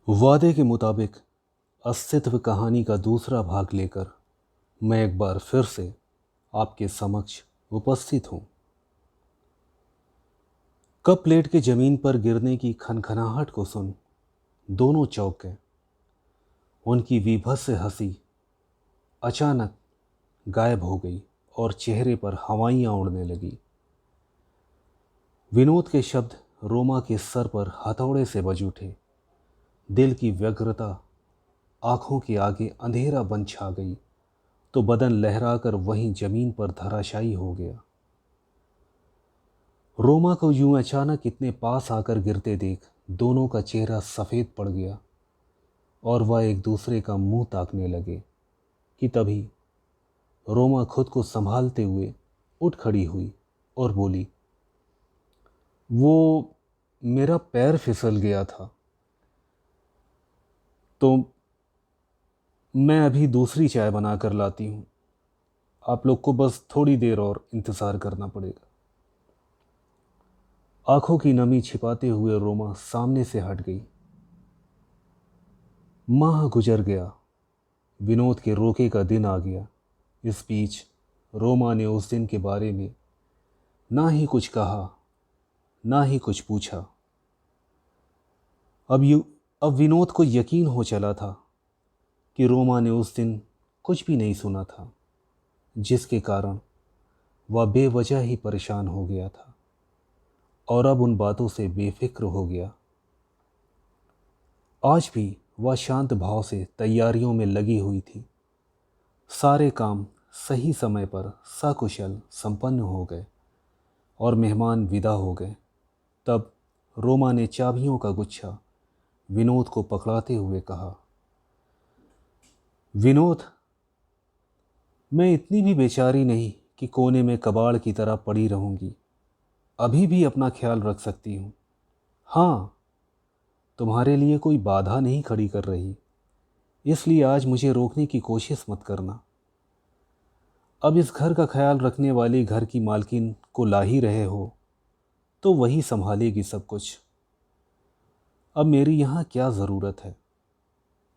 वादे के मुताबिक अस्तित्व कहानी का दूसरा भाग लेकर मैं एक बार फिर से आपके समक्ष उपस्थित हूँ। कप प्लेट के जमीन पर गिरने की खनखनाहट को सुन दोनों चौंक गए। उनकी विभत्स हंसी अचानक गायब हो गई और चेहरे पर हवाइयाँ उड़ने लगी। विनोद के शब्द रोमा के सर पर हथौड़े से बज उठे। दिल की व्यग्रता आंखों के आगे अंधेरा बन छा गई तो बदन लहराकर वहीं जमीन पर धराशायी हो गया। रोमा को यूं अचानक इतने पास आकर गिरते देख दोनों का चेहरा सफ़ेद पड़ गया और वह एक दूसरे का मुंह ताकने लगे कि तभी रोमा खुद को संभालते हुए उठ खड़ी हुई और बोली, वो मेरा पैर फिसल गया था तो मैं अभी दूसरी चाय बना कर लाती हूँ। आप लोग को बस थोड़ी देर और इंतज़ार करना पड़ेगा। आंखों की नमी छिपाते हुए रोमा सामने से हट गई। माह गुजर गया। विनोद के रोके का दिन आ गया। इस बीच रोमा ने उस दिन के बारे में ना ही कुछ कहा ना ही कुछ पूछा। अब विनोद को यकीन हो चला था कि रोमा ने उस दिन कुछ भी नहीं सुना था, जिसके कारण वह बेवजह ही परेशान हो गया था और अब उन बातों से बेफिक्र हो गया। आज भी वह शांत भाव से तैयारियों में लगी हुई थी। सारे काम सही समय पर सकुशल संपन्न हो गए और मेहमान विदा हो गए। तब रोमा ने चाबियों का गुच्छा विनोद को पकड़ाते हुए कहा, विनोद, मैं इतनी भी बेचारी नहीं कि कोने में कबाड़ की तरह पड़ी रहूंगी। अभी भी अपना ख्याल रख सकती हूँ। हाँ, तुम्हारे लिए कोई बाधा नहीं खड़ी कर रही, इसलिए आज मुझे रोकने की कोशिश मत करना। अब इस घर का ख्याल रखने वाली घर की मालकिन को ला ही रहे हो तो वही संभालेगी सब कुछ। अब मेरी यहाँ क्या ज़रूरत है,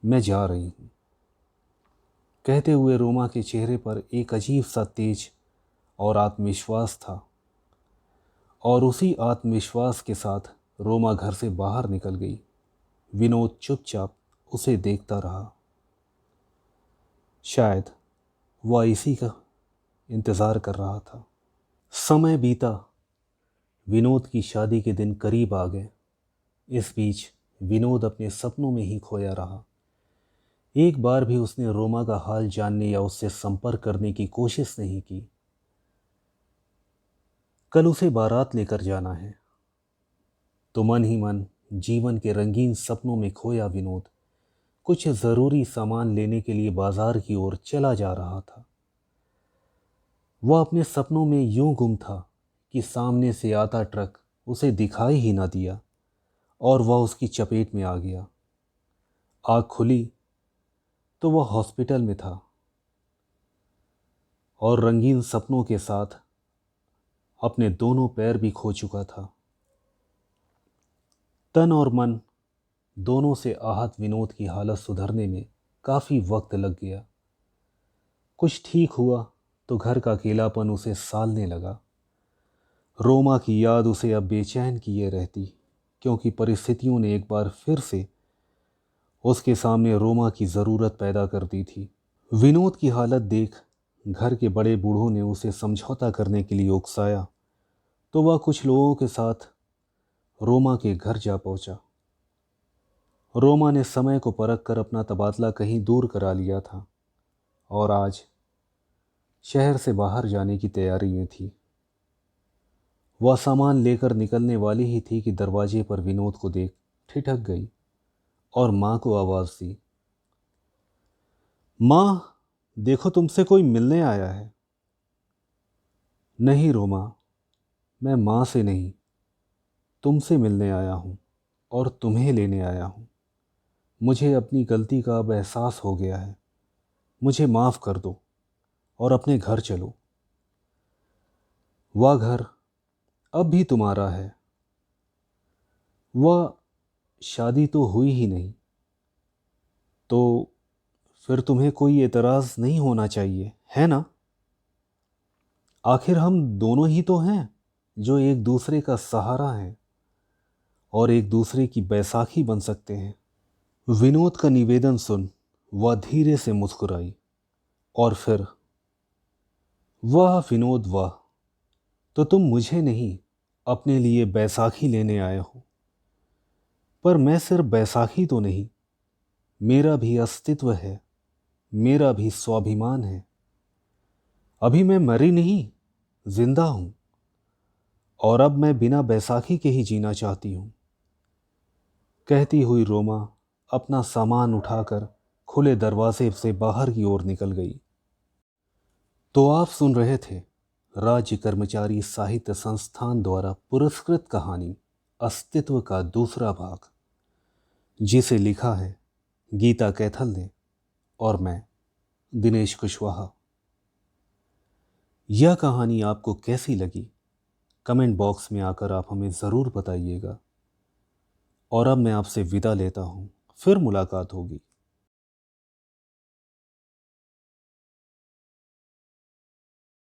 मैं जा रही हूँ। कहते हुए रोमा के चेहरे पर एक अजीब सा तेज और आत्मविश्वास था और उसी आत्मविश्वास के साथ रोमा घर से बाहर निकल गई। विनोद चुपचाप उसे देखता रहा। शायद वह इसी का इंतज़ार कर रहा था। समय बीता। विनोद की शादी के दिन करीब आ गए। इस बीच विनोद अपने सपनों में ही खोया रहा। एक बार भी उसने रोमा का हाल जानने या उससे संपर्क करने की कोशिश नहीं की। कल उसे बारात लेकर जाना है तो मन ही मन जीवन के रंगीन सपनों में खोया विनोद कुछ ज़रूरी सामान लेने के लिए बाजार की ओर चला जा रहा था। वह अपने सपनों में यूं गुम था कि सामने से आता ट्रक उसे दिखाई ही ना दिया और वह उसकी चपेट में आ गया। आँख खुली तो वह हॉस्पिटल में था और रंगीन सपनों के साथ अपने दोनों पैर भी खो चुका था। तन और मन दोनों से आहत विनोद की हालत सुधरने में काफ़ी वक्त लग गया। कुछ ठीक हुआ तो घर का अकेलापन उसे सालने लगा। रोमा की याद उसे अब बेचैन किए रहती, क्योंकि परिस्थितियों ने एक बार फिर से उसके सामने रोमा की ज़रूरत पैदा कर दी थी। विनोद की हालत देख घर के बड़े बूढ़ों ने उसे समझौता करने के लिए उकसाया तो वह कुछ लोगों के साथ रोमा के घर जा पहुंचा। रोमा ने समय को परख कर अपना तबादला कहीं दूर करा लिया था और आज शहर से बाहर जाने की तैयारी में थी। वह सामान लेकर निकलने वाली ही थी कि दरवाजे पर विनोद को देख ठिठक गई और माँ को आवाज़ दी, माँ, देखो तुमसे कोई मिलने आया है। नहीं रोमा, मैं माँ से नहीं तुमसे मिलने आया हूँ और तुम्हें लेने आया हूँ। मुझे अपनी गलती का अब एहसास हो गया है। मुझे माफ़ कर दो और अपने घर चलो। वह घर अब भी तुम्हारा है। वह शादी तो हुई ही नहीं, तो फिर तुम्हें कोई एतराज़ नहीं होना चाहिए, है ना? आखिर हम दोनों ही तो हैं जो एक दूसरे का सहारा हैं और एक दूसरे की बैसाखी बन सकते हैं। विनोद का निवेदन सुन वह धीरे से मुस्कुराई और फिर, वाह विनोद वाह, तो तुम मुझे नहीं अपने लिए बैसाखी लेने आए हो। पर मैं सिर्फ बैसाखी तो नहीं, मेरा भी अस्तित्व है, मेरा भी स्वाभिमान है। अभी मैं मरी नहीं, जिंदा हूं, और अब मैं बिना बैसाखी के ही जीना चाहती हूं। कहती हुई रोमा अपना सामान उठाकर खुले दरवाजे से बाहर की ओर निकल गई। तो आप सुन रहे थे राज्य कर्मचारी साहित्य संस्थान द्वारा पुरस्कृत कहानी अस्तित्व का दूसरा भाग, जिसे लिखा है गीता कैथल ने और मैं दिनेश कुशवाहा। यह कहानी आपको कैसी लगी कमेंट बॉक्स में आकर आप हमें ज़रूर बताइएगा। और अब मैं आपसे विदा लेता हूँ, फिर मुलाकात होगी।